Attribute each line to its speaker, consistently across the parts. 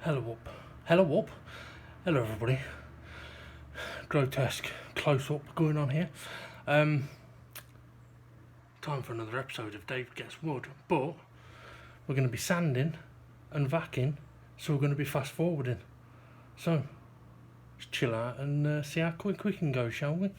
Speaker 1: Hello up. Hello up. Hello everybody. Grotesque close up going on here. Time for another episode of Dave Gets Wood, but we're going to be sanding and vacking, so we're going to be fast forwarding. So, let's chill out and see how quick we can go, shall we?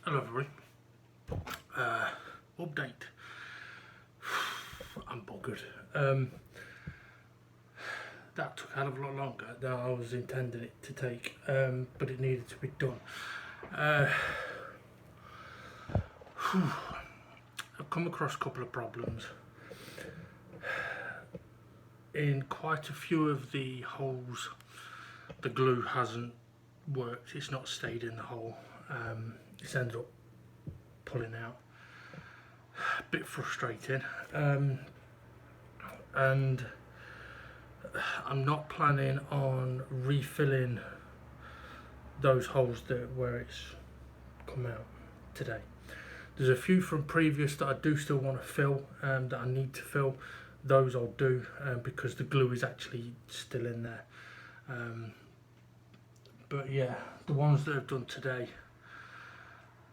Speaker 1: Hello everybody. Update. I'm buggered. That took a hell of a lot longer than I was intending it to take, but it needed to be done. I've come across a couple of problems. In quite a few of the holes, the glue hasn't worked. It's not stayed in the hole. It's ended up pulling out. A bit frustrating. And I'm not planning on refilling those holes where it's come out today. There's a few from previous that I do still want to fill, that I need to fill. Those I'll do because the glue is actually still in there. But yeah, the ones that I've done today,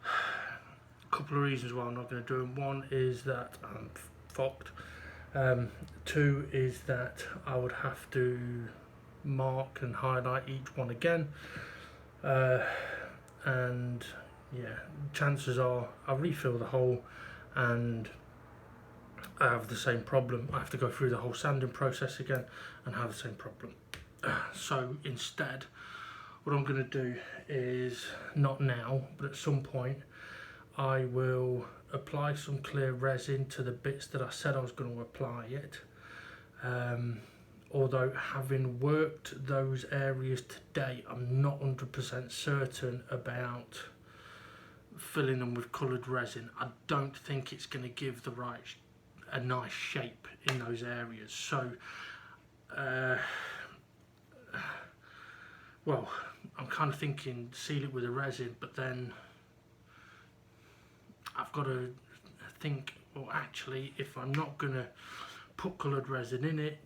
Speaker 1: a couple of reasons why I'm not going to do them. One is that I'm fucked. Two is that I would have to mark and highlight each one again. And yeah, chances are I'll refill the hole and I have the same problem. I have to go through the whole sanding process again and have the same problem. So instead, what I'm going to do is, not now, but at some point, I will apply some clear resin to the bits that I said I was going to apply it. Although having worked those areas today, I'm not 100% certain about filling them with coloured resin. I don't think it's going to give a nice shape in those areas. So, well, I'm kind of thinking seal it with a resin, but then I've got to think, well, actually, if I'm not going to put coloured resin in it,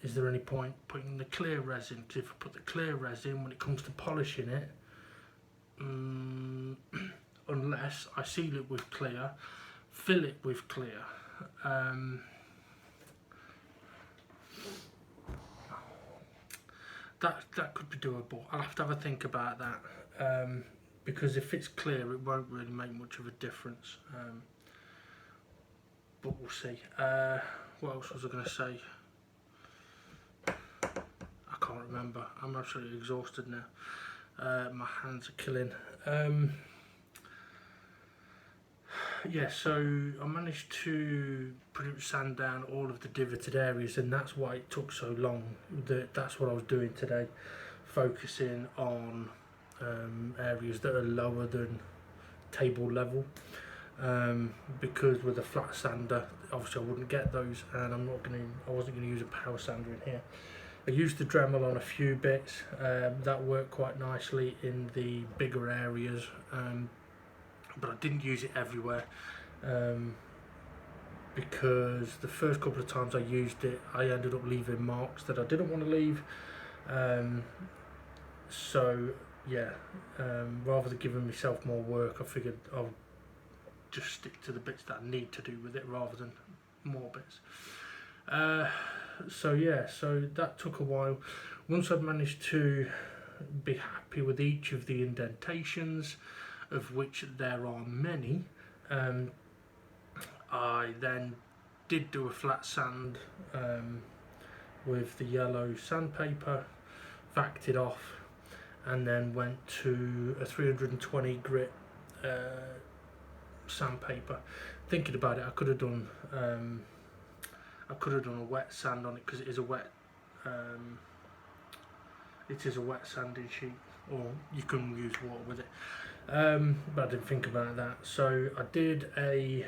Speaker 1: is there any point putting the clear resin? Because if I put the clear resin, when it comes to polishing it, unless I seal it with clear, fill it with clear, that could be doable. I'll have to have a think about that, because if it's clear, it won't really make much of a difference. But we'll see. What else was I going to say? I can't remember. I'm absolutely exhausted now. My hands are killing. Yeah, so I managed to pretty much sand down all of the divoted areas, and that's why it took so long. That's what I was doing today, focusing on areas that are lower than table level, because with a flat sander, obviously I wouldn't get those, and I wasn't going to use a power sander in here. I used the Dremel on a few bits, that worked quite nicely in the bigger areas, but I didn't use it everywhere, because the first couple of times I used it I ended up leaving marks that I didn't want to leave. So yeah, rather than giving myself more work, I figured I'll just stick to the bits that I need to do with it rather than more bits. So yeah, so that took a while. Once I'd managed to be happy with each of the indentations, of which there are many, I then did do a flat sand with the yellow sandpaper, vacked it off, and then went to a 320 grit sandpaper. Thinking about it, I could have done a wet sand on it, because it is a wet sanding sheet, or you can use water with it, but I didn't think about that. So I did a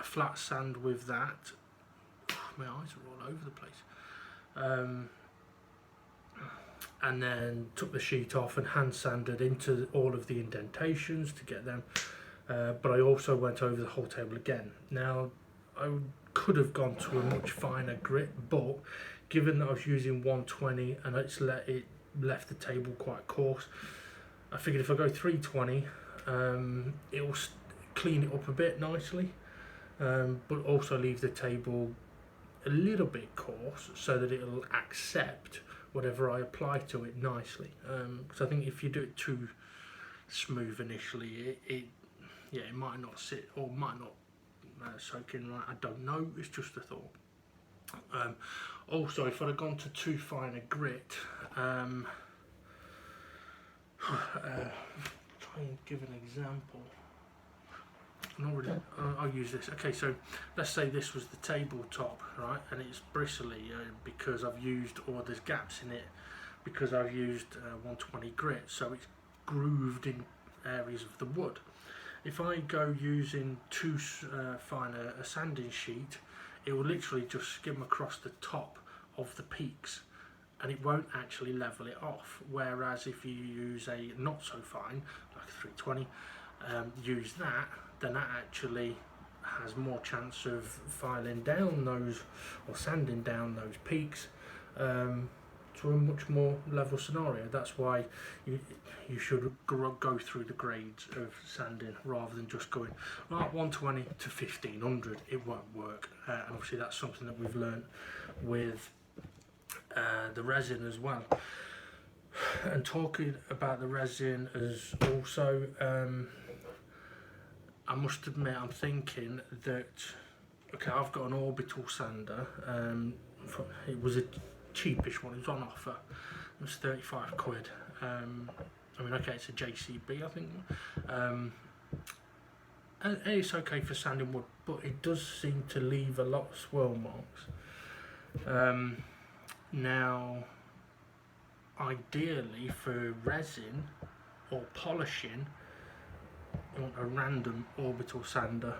Speaker 1: flat sand with that. My eyes are all over the place. And then took the sheet off and hand sanded into all of the indentations to get them, but I also went over the whole table again. Now I could have gone to a much finer grit, but given that I was using 120 and it left the table quite coarse, I figured if I go 320, it will clean it up a bit nicely, but also leave the table a little bit coarse so that it'll accept whatever I apply to it nicely. Because I think if you do it too smooth initially, it might not sit, or might not soak in right. I don't know. It's just a thought. Also, if I'd have gone to too fine a grit, try and give an example. I'll use this. Okay, so let's say this was the tabletop, right, and it's bristly because I've used, or there's gaps in it because I've used 120 grit, so it's grooved in areas of the wood. If I go using too fine a sanding sheet, it will literally just skim across the top of the peaks, and it won't actually level it off. Whereas if you use a not so fine, like a 320, use that, then that actually has more chance of filing down those, or sanding down those peaks, to a much more level scenario. That's why you should go through the grades of sanding rather than just going like 120 to 1500. It won't work, and obviously that's something that we've learned with the resin as well. And talking about the resin as also, I must admit, I'm thinking that, okay, I've got an orbital sander. It was a cheapish one, it was on offer. It was 35 quid. I mean, okay, it's a JCB, I think. And it's okay for sanding wood, but it does seem to leave a lot of swirl marks. Now, ideally for resin or polishing, you want a random orbital sander.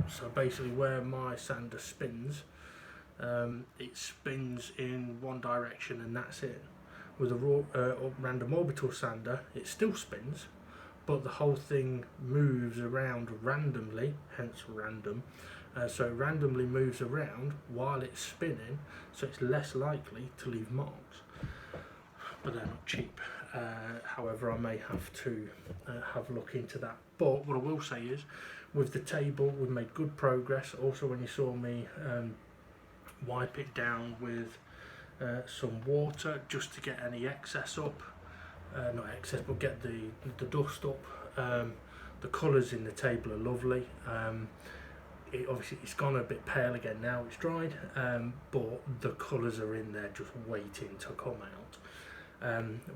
Speaker 1: So basically where my sander spins, it spins in one direction and that's it. With a random orbital sander, it still spins, but the whole thing moves around randomly, hence random. So it randomly moves around while it's spinning, so it's less likely to leave marks. But they're not cheap. However, I may have to have a look into that. But what I will say is, with the table, we've made good progress. Also, when you saw me wipe it down with some water just to get any excess up, not excess, but get the dust up. The colours in the table are lovely. Obviously it's gone a bit pale again now it's dried, but the colours are in there just waiting to come out.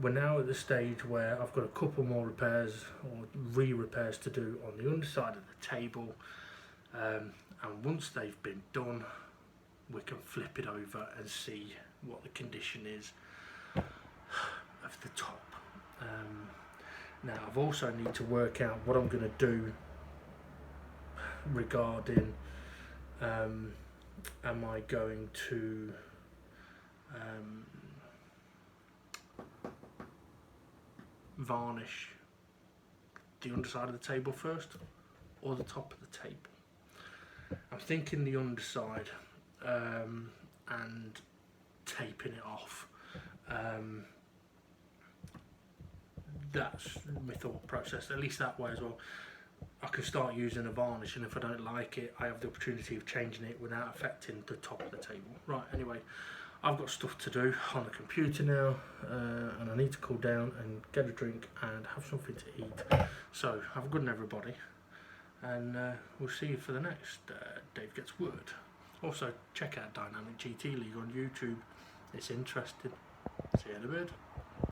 Speaker 1: We're now at the stage where I've got a couple more repairs or re-repairs to do on the underside of the table, and once they've been done, we can flip it over and see what the condition is of the top. Now I've also need to work out what I'm going to do regarding am I going to varnish the underside of the table first or the top of the table. I'm thinking the underside, and taping it off. That's my thought process, at least that way as well. I can start using a varnish, and if I don't like it, I have the opportunity of changing it without affecting the top of the table. Right, anyway, I've got stuff to do on the computer now, and I need to cool down and get a drink and have something to eat. So, have a good night, everybody, and we'll see you for the next Dave Gets Word. Also, check out Dynamic GT League on YouTube. It's interesting. See you in a bit.